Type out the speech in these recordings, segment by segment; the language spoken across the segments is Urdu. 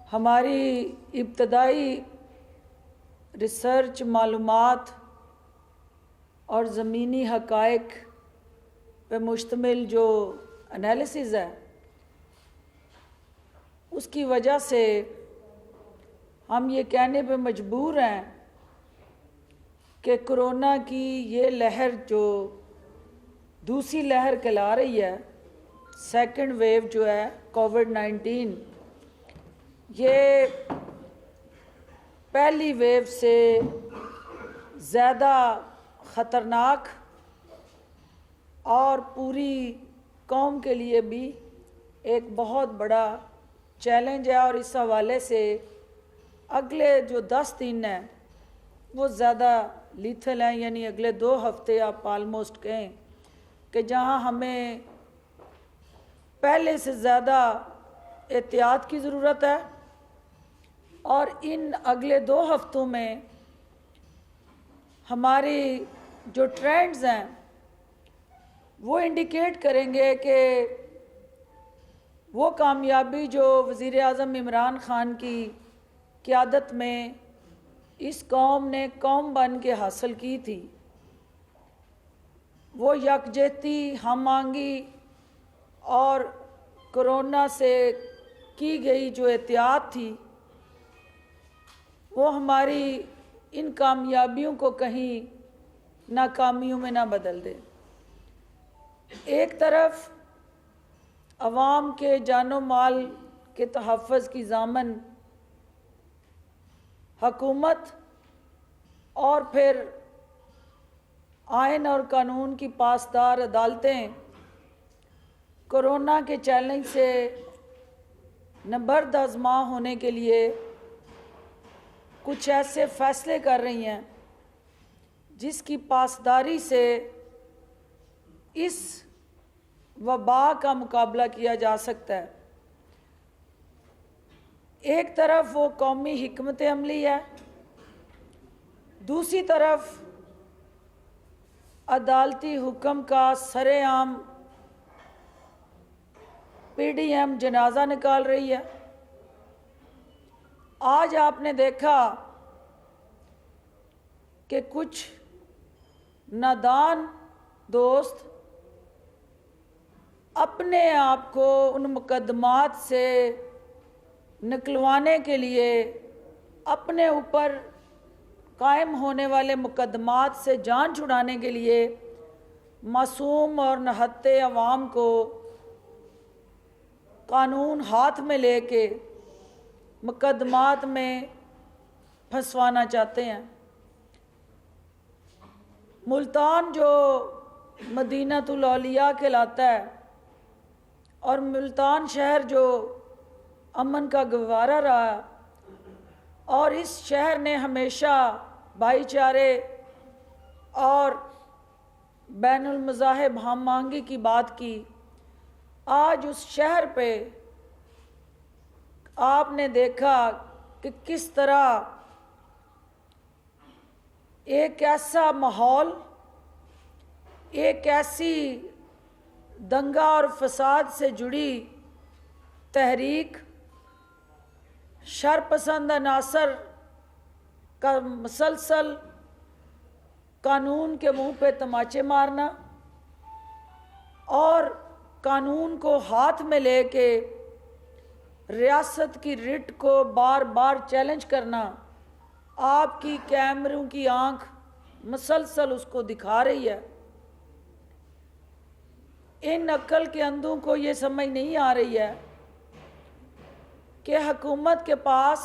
ہماری ابتدائی ریسرچ معلومات اور زمینی حقائق پہ مشتمل جو انالیسز ہے، اس کی وجہ سے ہم یہ کہنے پہ مجبور ہیں کہ کرونا کی یہ لہر جو دوسری لہر کہلا رہی ہے، سیکنڈ ویو جو ہے کووڈ-19، یہ پہلی ویو سے زیادہ خطرناک اور پوری قوم کے لیے بھی ایک بہت بڑا چیلنج ہے، اور اس حوالے سے اگلے جو 10 دن ہیں وہ زیادہ لیتھل ہیں، یعنی اگلے 2 ہفتے آپ آلموسٹ کہیں کہ جہاں ہمیں پہلے سے زیادہ احتیاط کی ضرورت ہے، اور ان اگلے 2 ہفتوں میں ہماری جو ٹرینڈز ہیں وہ انڈیکیٹ کریں گے کہ وہ کامیابی جو وزیر اعظم عمران خان کی قیادت میں اس قوم نے قوم بن کے حاصل کی تھی، وہ یکجہتی، ہم آہنگی اور کرونا سے کی گئی جو احتیاط تھی، وہ ہماری ان کامیابیوں کو کہیں ناکامیوں میں نہ بدل دے۔ ایک طرف عوام کے جان و مال کے تحفظ کی ضامن حکومت اور پھر آئین اور قانون کی پاسدار عدالتیں کرونا کے چیلنج سے نبرد آزما ہونے کے لیے کچھ ایسے فیصلے کر رہی ہیں جس کی پاسداری سے اس وبا کا مقابلہ کیا جا سکتا ہے۔ ایک طرف وہ قومی حکمت عملی ہے، دوسری طرف عدالتی حکم کا سر عام پی ڈی ایم جنازہ نکال رہی ہے۔ آج آپ نے دیکھا کہ کچھ نادان دوست اپنے آپ کو ان مقدمات سے نکلوانے کے لیے، اپنے اوپر قائم ہونے والے مقدمات سے جان چھڑانے کے لیے معصوم اور نہتے عوام کو قانون ہاتھ میں لے کے مقدمات میں پھنسوانا چاہتے ہیں۔ ملتان جو مدینۃ الاولیاء کہلاتا ہے، اور ملتان شہر جو امن کا گہوارہ رہا، اور اس شہر نے ہمیشہ بھائی چارے اور بین المذاہب ہم آہنگی کی بات کی، آج اس شہر پہ آپ نے دیکھا کہ کس طرح ایک ایسا ماحول، ایک ایسی دنگا اور فساد سے جڑی تحریک، شرپسند عناصر کا مسلسل قانون کے منہ پہ تماچے مارنا اور قانون کو ہاتھ میں لے کے ریاست کی رٹ کو بار بار چیلنج کرنا، آپ کی کیمروں کی آنکھ مسلسل اس کو دکھا رہی ہے۔ ان عقل کے اندھوں کو یہ سمجھ نہیں آ رہی ہے کہ حکومت کے پاس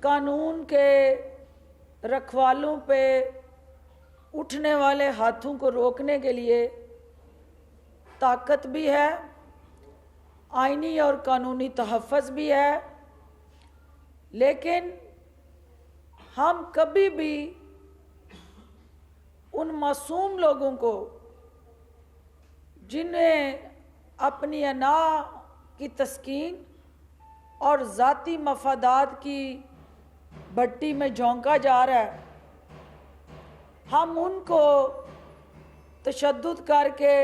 قانون کے رکھوالوں پہ اٹھنے والے ہاتھوں کو روکنے کے لیے طاقت بھی ہے، آئینی اور قانونی تحفظ بھی ہے، لیکن ہم کبھی بھی ان معصوم لوگوں کو جنہیں اپنی انا کی تسکین اور ذاتی مفادات کی بھٹی میں جھونکا جا رہا ہے، ہم ان کو تشدد کر کے،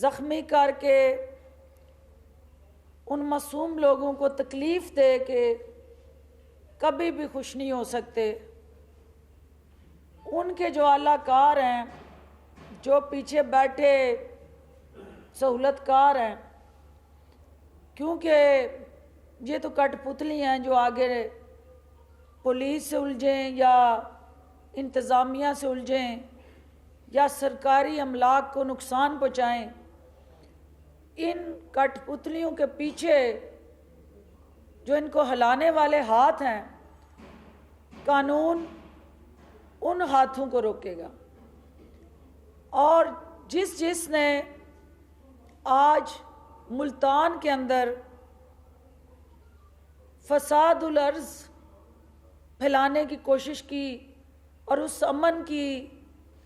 زخمی کر کے، ان معصوم لوگوں کو تکلیف دے کے کبھی بھی خوش نہیں ہو سکتے۔ ان کے جو اعلیٰ کار ہیں، جو پیچھے بیٹھے سہولت کار ہیں، کیونکہ یہ تو کٹ پتلی ہیں جو آگے پولیس سے الجھیں یا انتظامیہ سے الجھیں یا سرکاری املاک کو نقصان پہنچائیں، ان کٹ پتلیوں کے پیچھے جو ان کو ہلانے والے ہاتھ ہیں، قانون ان ہاتھوں کو روکے گا۔ اور جس نے آج ملتان کے اندر فساد الارض پھیلانے کی کوشش کی اور اس امن کی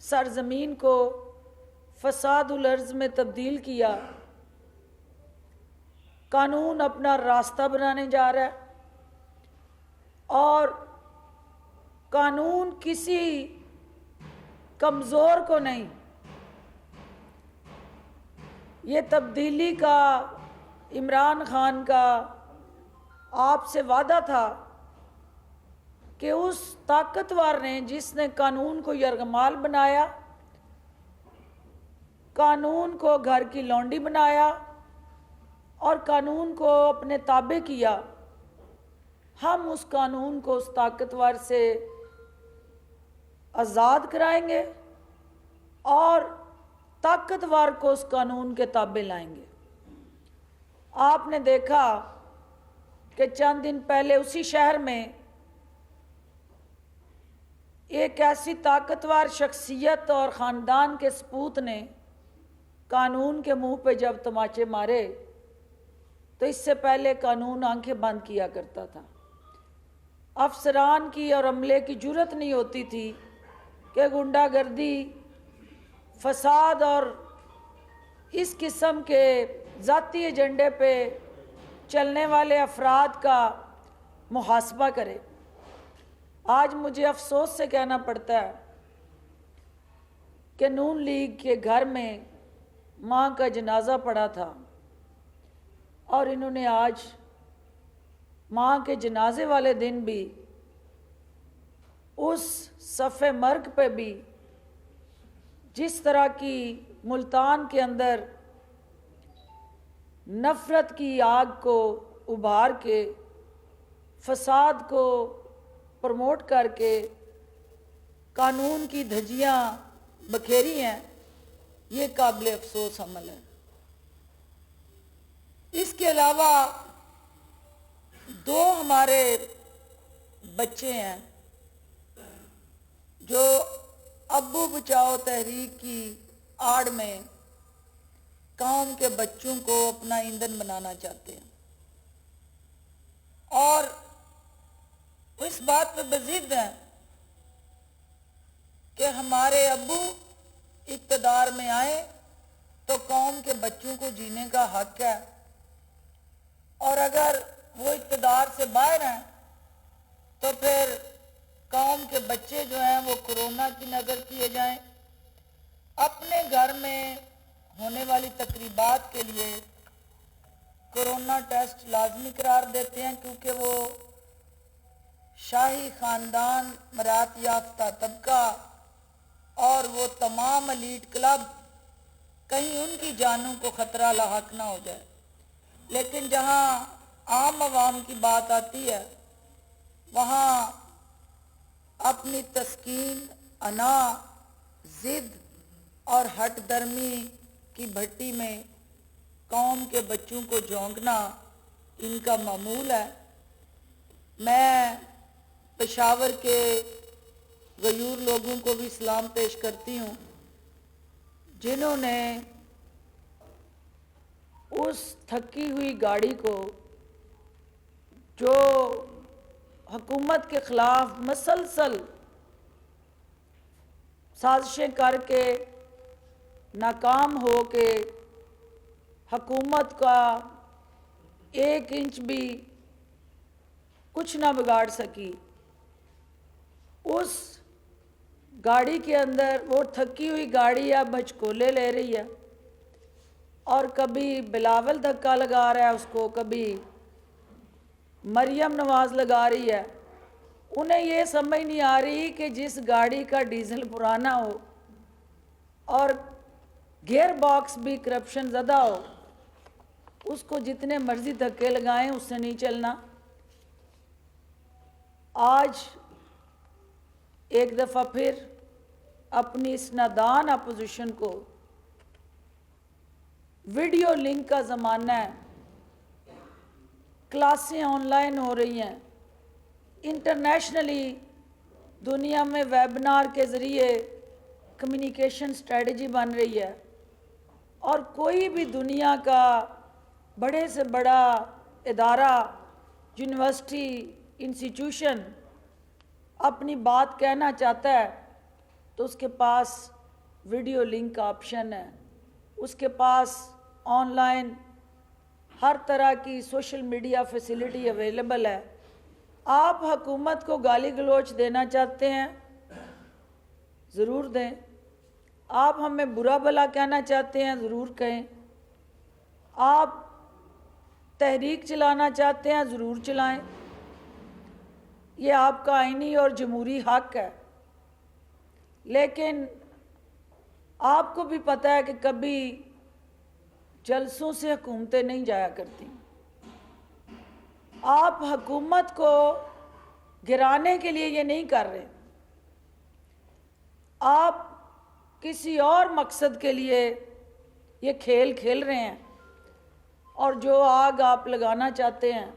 سرزمین کو فساد الارض میں تبدیل کیا، قانون اپنا راستہ بنانے جا رہا ہے، اور قانون کسی کمزور کو نہیں، یہ تبدیلی کا عمران خان کا آپ سے وعدہ تھا کہ اس طاقتور نے جس نے قانون کو یرغمال بنایا، قانون کو گھر کی لونڈی بنایا اور قانون کو اپنے تابع کیا، ہم اس قانون کو اس طاقتور سے آزاد کرائیں گے اور طاقتور کو اس قانون کے تابع لائیں گے۔ آپ نے دیکھا کہ چند دن پہلے اسی شہر میں ایک ایسی طاقتور شخصیت اور خاندان کے سپوت نے قانون کے منہ پہ جب تماچے مارے تو اس سے پہلے قانون آنکھیں بند کیا کرتا تھا۔ افسران کی اور عملے کی جرت نہیں ہوتی تھی کہ غنڈہ گردی، فساد اور اس قسم کے ذاتی ایجنڈے پہ چلنے والے افراد کا محاسبہ کرے۔ آج مجھے افسوس سے کہنا پڑتا ہے کہ نون لیگ کے گھر میں ماں کا جنازہ پڑا تھا اور انہوں نے آج ماں کے جنازے والے دن بھی اس صف مرگ پہ بھی جس طرح کی ملتان کے اندر نفرت کی آگ کو ابھار کے فساد کو پروموٹ کر کے قانون کی دھجیاں بکھیری ہیں، یہ قابل افسوس عمل ہے۔ اس کے علاوہ دو ہمارے بچے ہیں جو ابو بچاؤ تحریک کی آڑ میں قوم کے بچوں کو اپنا ایندھن بنانا چاہتے ہیں، اور اس بات پہ بضد ہیں کہ ہمارے ابو اقتدار میں آئیں تو قوم کے بچوں کو جینے کا حق ہے، اور اگر وہ اقتدار سے باہر ہیں تو پھر قوم کے بچے جو ہیں وہ کورونا کی نظر کیے جائیں۔ اپنے گھر میں ہونے والی تقریبات کے لیے کورونا ٹیسٹ لازمی قرار دیتے ہیں، کیونکہ وہ شاہی خاندان، مراد یافتہ طبقہ اور وہ تمام ایلیٹ کلب کہیں ان کی جانوں کو خطرہ لاحق نہ ہو جائے۔ لیکن جہاں عام عوام کی بات آتی ہے وہاں اپنی تسکین، انا، ضد اور ہٹ درمی کی بھٹی میں قوم کے بچوں کو جھونکنا ان کا معمول ہے۔ میں پشاور کے غیور لوگوں کو بھی سلام پیش کرتی ہوں جنہوں نے اس تھکی ہوئی گاڑی کو جو حکومت کے خلاف مسلسل سازشیں کر کے ناکام ہو کے حکومت کا ایک انچ بھی کچھ نہ بگاڑ سکی، اس گاڑی کے اندر وہ تھکی ہوئی گاڑی اب ہچکولے لے رہی ہے اور کبھی بلاول دھکا لگا رہا ہے اس کو، کبھی مریم نواز لگا رہی ہے۔ انہیں یہ سمجھ نہیں آ رہی کہ جس گاڑی کا ڈیزل پرانا ہو اور گیئر باکس بھی کرپشن زدہ ہو، اس کو جتنے مرضی دھکے لگائیں اس سے نہیں چلنا۔ آج ایک دفعہ پھر اپنی اس نادان اپوزیشن کو، ویڈیو لنک کا زمانہ ہے، کلاسیں آن لائن ہو رہی ہیں، انٹرنیشنلی دنیا میں ویبنار کے ذریعے کمیونیکیشن سٹریٹجی بن رہی ہے، اور کوئی بھی دنیا کا بڑے سے بڑا ادارہ، یونیورسٹی، انسٹیٹیوشن اپنی بات کہنا چاہتا ہے تو اس کے پاس ویڈیو لنک کا آپشن ہے، اس کے پاس آن لائن ہر طرح کی سوشل میڈیا فیسلٹی اویلیبل ہے۔ آپ حکومت کو گالی گلوچ دینا چاہتے ہیں، ضرور دیں۔ آپ ہمیں برا بھلا کہنا چاہتے ہیں، ضرور کہیں۔ آپ تحریک چلانا چاہتے ہیں، ضرور چلائیں، یہ آپ کا آئینی اور جمہوری حق ہے۔ لیکن آپ کو بھی پتہ ہے کہ کبھی جلسوں سے حکومتیں نہیں جایا کرتی۔ آپ حکومت کو گرانے کے لیے یہ نہیں کر رہے، آپ کسی اور مقصد کے لیے یہ کھیل کھیل رہے ہیں، اور جو آگ آپ لگانا چاہتے ہیں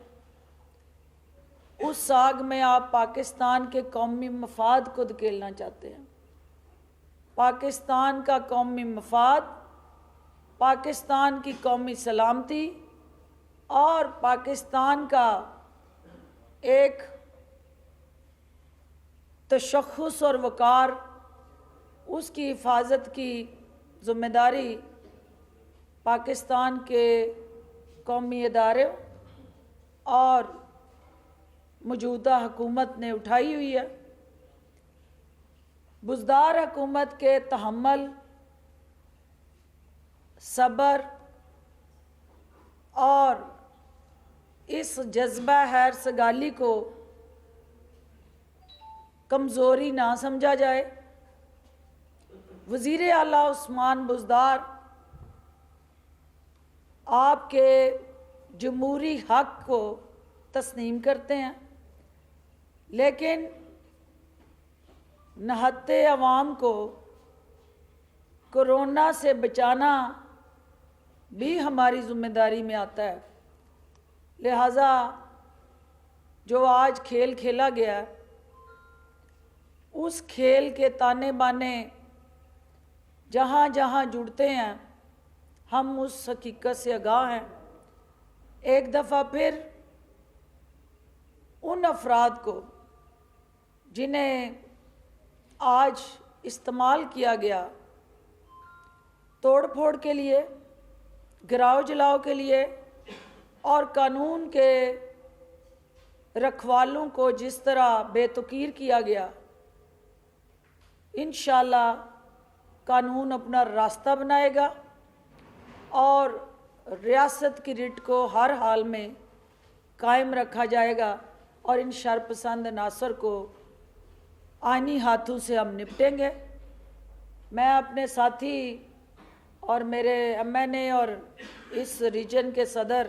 اس آگ میں آپ پاکستان کے قومی مفاد کو دھکیلنا چاہتے ہیں۔ پاکستان کا قومی مفاد، پاکستان کی قومی سلامتی اور پاکستان کا ایک تشخص اور وقار، اس کی حفاظت کی ذمہ داری پاکستان کے قومی ادارے اور موجودہ حکومت نے اٹھائی ہوئی ہے۔ بزدار حکومت کے تحمل، صبر اور اس جذبہ خیر سگالی کو کمزوری نہ سمجھا جائے۔ وزیر اعلیٰ عثمان بزدار آپ کے جمہوری حق کو تسلیم کرتے ہیں، لیکن نہتے عوام کو کورونا سے بچانا بھی ہماری ذمہ داری میں آتا ہے۔ لہٰذا جو آج کھیل کھیلا گیا، اس کھیل کے تانے بانے جہاں جہاں جڑتے ہیں، ہم اس حقیقت سے آگاہ ہیں۔ ایک دفعہ پھر ان افراد کو جنہیں آج استعمال کیا گیا توڑ پھوڑ کے لیے، گراؤ جلاؤ کے لیے، اور قانون کے رکھوالوں کو جس طرح بے توقیر کیا گیا، انشاءاللہ قانون اپنا راستہ بنائے گا اور ریاست کی رٹ کو ہر حال میں قائم رکھا جائے گا، اور ان شرپسند عناصر کو آئینی ہاتھوں سے ہم نپٹیں گے۔ میں اپنے ساتھی اور میرے ایم این اے اور اس ریجن کے صدر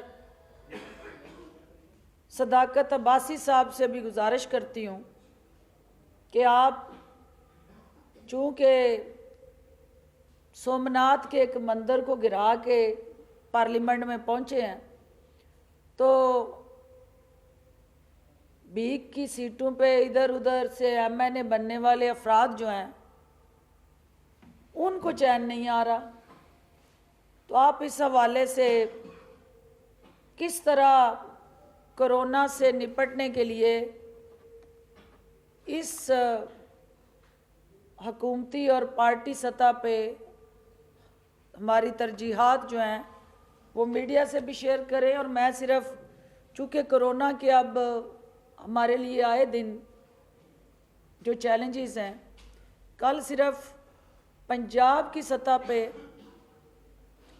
صداقت عباسی صاحب سے بھی گزارش کرتی ہوں کہ آپ چونکہ سومناتھ کے ایک مندر کو گرا کے پارلیمنٹ میں پہنچے ہیں، تو بیک کی سیٹوں پہ ادھر ادھر سے ایم این اے بننے والے افراد جو ہیں ان کو چین نہیں آ رہا۔ تو آپ اس حوالے سے کس طرح کورونا سے نپٹنے کے لیے اس حکومتی اور پارٹی سطح پہ ہماری ترجیحات جو ہیں وہ میڈیا سے بھی شیئر کریں، اور میں صرف چونکہ کورونا کے اب ہمارے لیے آئے دن جو چیلنجز ہیں، کل صرف پنجاب کی سطح پہ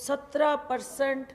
17%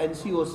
NCOC